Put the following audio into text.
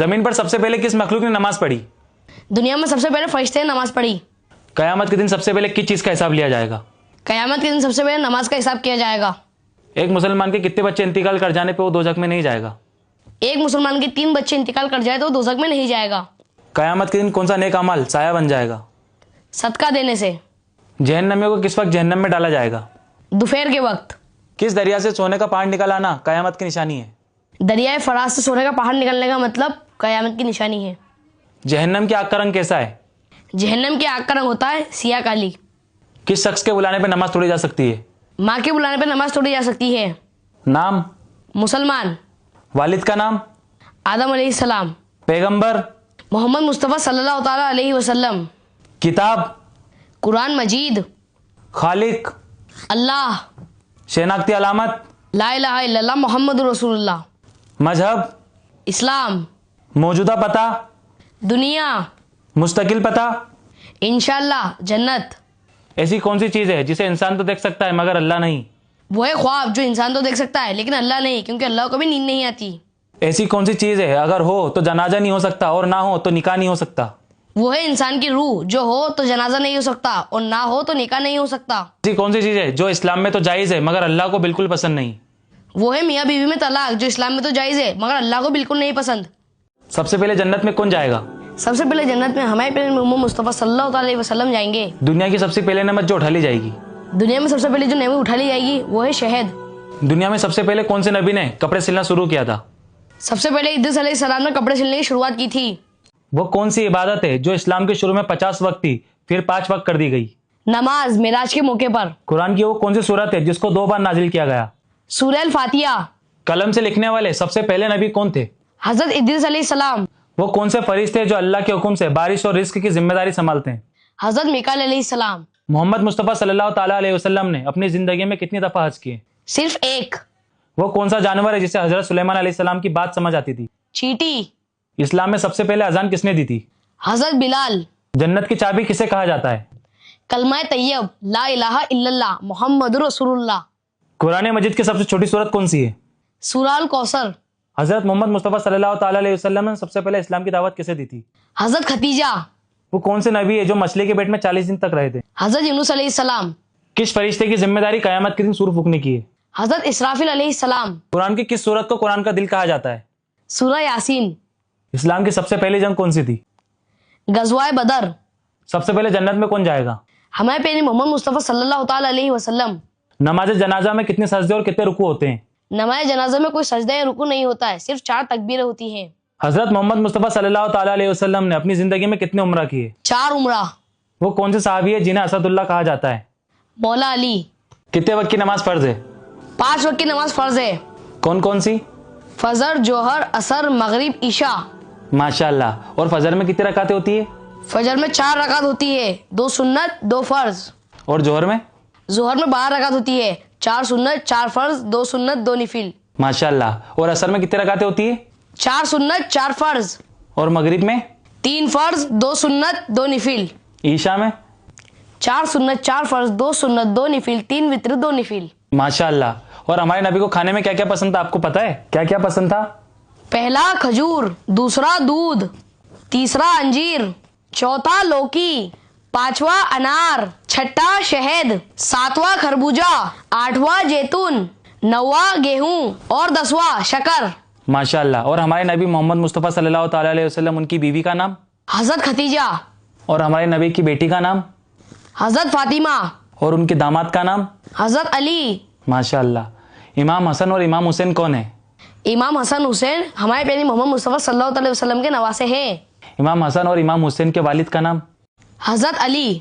زمین پر سب سے پہلے کس مخلوق نے نماز پڑھی؟ دنیا میں سب سے پہلے فرشتے نے نماز پڑھی۔ قیامت کے دن سب سے پہلے کس چیز کا حساب لیا جائے گا؟ قیامت کے دن سب سے پہلے نماز کا حساب کیا جائے گا۔ ایک مسلمان کے کتنے بچے انتقال کر جانے پہ وہ دوزخ میں نہیں جائے گا؟ ایک مسلمان کے 3 بچے انتقال کر جائے تو وہ دوزخ میں نہیں جائے گا۔ قیامت کے دن کون سا نیک عمل سایہ بن جائے گا؟ صدقہ دینے سے۔ جہنمیوں کو کس وقت جہنم میں ڈالا جائے گا؟ دوپہر کے وقت۔ کس دریا سے سونے کا پہاڑ نکل آنا قیامت کی نشانی ہے؟ دریائے فراز سے سونے کا پہاڑ نکلنے کا مطلب قیامت کی نشانی ہے۔ جہنم کی آگ کا رنگ کیسا ہے؟ جہنم کی آگ کا رنگ ہوتا ہے سیاہ کالی۔ کس شخص کے بلانے پہ نماز توڑی جا سکتی ہے؟ ماں کے بلانے پہ نماز توڑی جا سکتی ہے۔ نام؟ مسلمان۔ والد کا نام؟ آدم علیہ السلام۔ پیغمبر؟ محمد مصطفیٰ صلی اللہ تعالیٰ علیہ وسلم۔ کتاب؟ قرآن مجید۔ خالق؟ اللہ۔ شناختی علامت؟ لا الہ الا اللہ محمد رسول اللہ۔ مذہب؟ اسلام۔ موجودہ پتہ؟ دنیا۔ مستقل پتہ؟ انشاءاللہ جنت۔ ایسی کون سی چیز ہے جسے انسان تو دیکھ سکتا ہے مگر اللہ نہیں؟ وہ ہے خواب جو انسان تو دیکھ سکتا ہے لیکن اللہ نہیں، کیونکہ اللہ کو بھی نیند نہیں آتی۔ ایسی کون سی چیز ہے اگر ہو تو جنازہ نہیں ہو سکتا اور نہ ہو تو نکاح نہیں ہو سکتا؟ وہ ہے انسان کی روح، جو ہو تو جنازہ نہیں ہو سکتا اور نہ ہو تو نکاح نہیں ہو سکتا۔ ایسی کون سی چیز ہے جو اسلام میں تو جائز ہے مگر اللہ کو بالکل پسند نہیں؟ وہ ہے میاں بیوی میں طلاق، جو اسلام میں تو جائز ہے مگر اللہ کو بالکل نہیں پسند۔ سب سے پہلے جنت میں کون جائے گا؟ سب سے پہلے جنت میں ہمارے پیارے محمد مصطفیٰ صلی اللہ علیہ وسلم جائیں گے۔ دنیا کی سب سے پہلے نعمت جو اٹھا لی جائے گی؟ دنیا میں سب سے پہلے جو نعمت اٹھا لی جائے گی وہ ہے شہد۔ دنیا میں سب سے پہلے کون سے نبی نے کپڑے سلنا شروع کیا تھا؟ سب سے پہلے ادریس علیہ السلام نے کپڑے سلنے کی شروعات کی تھی۔ وہ کون سی عبادت ہے جو اسلام کے شروع میں 50 وقت تھی پھر 5 وقت کر دی گئی؟ نماز معراج کے موقع پر۔ قرآن کی وہ کون سی سورت ہے جس کو 2 بار نازل کیا گیا؟ سورہ الفاتحہ۔ قلم سے لکھنے والے سب سے پہلے نبی کون تھے؟ حضرت ادریس علیہ السلام۔ وہ کون سے فرشتے جو اللہ کے حکم سے بارش اور رزق کی ذمہ داری سنبھالتے ہیں؟ حضرت میکائیل علیہ السلام۔ محمد مصطفیٰ صلی اللہ تعالیٰ علیہ وسلم نے اپنی زندگی میں کتنی دفعہ حج کیے؟ صرف ایک۔ وہ کون سا جانور ہے جسے حضرت سلیمان علیہ السلام کی بات سمجھ آتی تھی؟ چیٹی۔ اسلام میں سب سے پہلے اذان کس نے دی تھی؟ حضرت بلال۔ جنت کی چابی کسے کہا جاتا ہے؟ کلمہ طیب لا الہ الا اللہ محمد رسول اللہ۔ قرآن مجید کی سب سے چھوٹی سورت کون سی ہے؟ سورہ الکوثر۔ حضرت محمد مصطفیٰ صلی اللہ تعالیٰ علیہ وسلم نے سب سے پہلے اسلام کی دعوت کسے دی تھی؟ حضرت ختیجہ۔ وہ کون سے نبی ہے جو مچھلی کے پیٹ میں 40 دن تک رہے تھے؟ حضرت یونس علیہ السلام۔ کس فرشتے کی ذمہ داری قیامت کے دن سور پھونکنے کی ہے؟ حضرت اسرافیل علیہ السلام۔ قرآن کی کس سورت کو قرآن کا دل کہا جاتا ہے؟ سورہ یاسین۔ اسلام کی سب سے پہلی جنگ کون سی تھی؟ غزوہ بدر۔ سب سے پہلے جنت میں کون جائے گا؟ ہمارے پیارے محمد مصطفیٰ صلی اللہ تعالیٰ علیہ وسلم۔ نماز جنازہ میں کتنے سجدے اور کتنے رکوع ہوتے ہیں؟ نماز جنازہ میں کوئی سجدہ یا رکوع نہیں ہوتا ہے، صرف 4 تکبیریں ہوتی ہیں۔ حضرت محمد مصطفیٰ صلی اللہ تعالیٰ علیہ وسلم نے اپنی زندگی میں کتنے عمرہ کیے؟ 4 عمرہ۔ وہ کون سے صحابی ہے جنہیں اسد اللہ کہا جاتا ہے؟ مولا علی۔ کتنے وقت کی نماز فرض ہے؟ 5 وقت کی نماز فرض ہے۔ کون کون سی؟ فجر، جوہر، عصر، مغرب، عشاء۔ ماشاء اللہ۔ اور فجر میں کتنی رکعتیں ہوتی ہے؟ فجر میں 4 رکعت ہوتی ہے، 2 سنت 2 فرض۔ اور جوہر میں؟ ظہر میں 12 رکعت ہوتی ہے، 4 سنت 4 فرض، 2 سنت 2 نفل۔ ماشاء اللہ۔ اور عصر میں کتنی رکعتیں ہوتی ہے؟ 4 سنت 4 فرض۔ اور مغرب میں؟ 3 فرض 2 سنت 2 نفل۔ عشاء میں؟ 4 سنت 4 فرض، 2 سنت 2 نفل، 3 وتر 2 نفل۔ ماشاء اللہ۔ اور ہمارے نبی کو کھانے میں کیا کیا پسند تھا آپ کو پتا ہے؟ کیا کیا پسند تھا؟ پہلا کھجور، دوسرا دودھ، تیسرا انجیر، چوتھا لوکی، 5واں انار، 6واں شہد، 7واں خربوزہ، 8واں زیتون، 9واں گیہوں اور 10واں شکر۔ ماشاء اللہ۔ اور ہمارے نبی محمد مصطفیٰ صلی اللہ تعالیٰ علیہ وسلم ان کی بیوی کا نام؟ حضرت ختیجہ۔ اور ہمارے نبی کی بیٹی کا نام؟ حضرت فاطمہ۔ اور ان کے داماد کا نام؟ حضرت علی۔ ماشاء اللہ۔ امام حسن اور امام حسین کون ہیں؟ امام حسن حسین ہمارے پیارے محمد مصطفیٰ صلی اللہ علیہ وسلم کے نواسے ہیں۔ امام حسن اور امام حسین کے والد کا نام؟ حضرت علی۔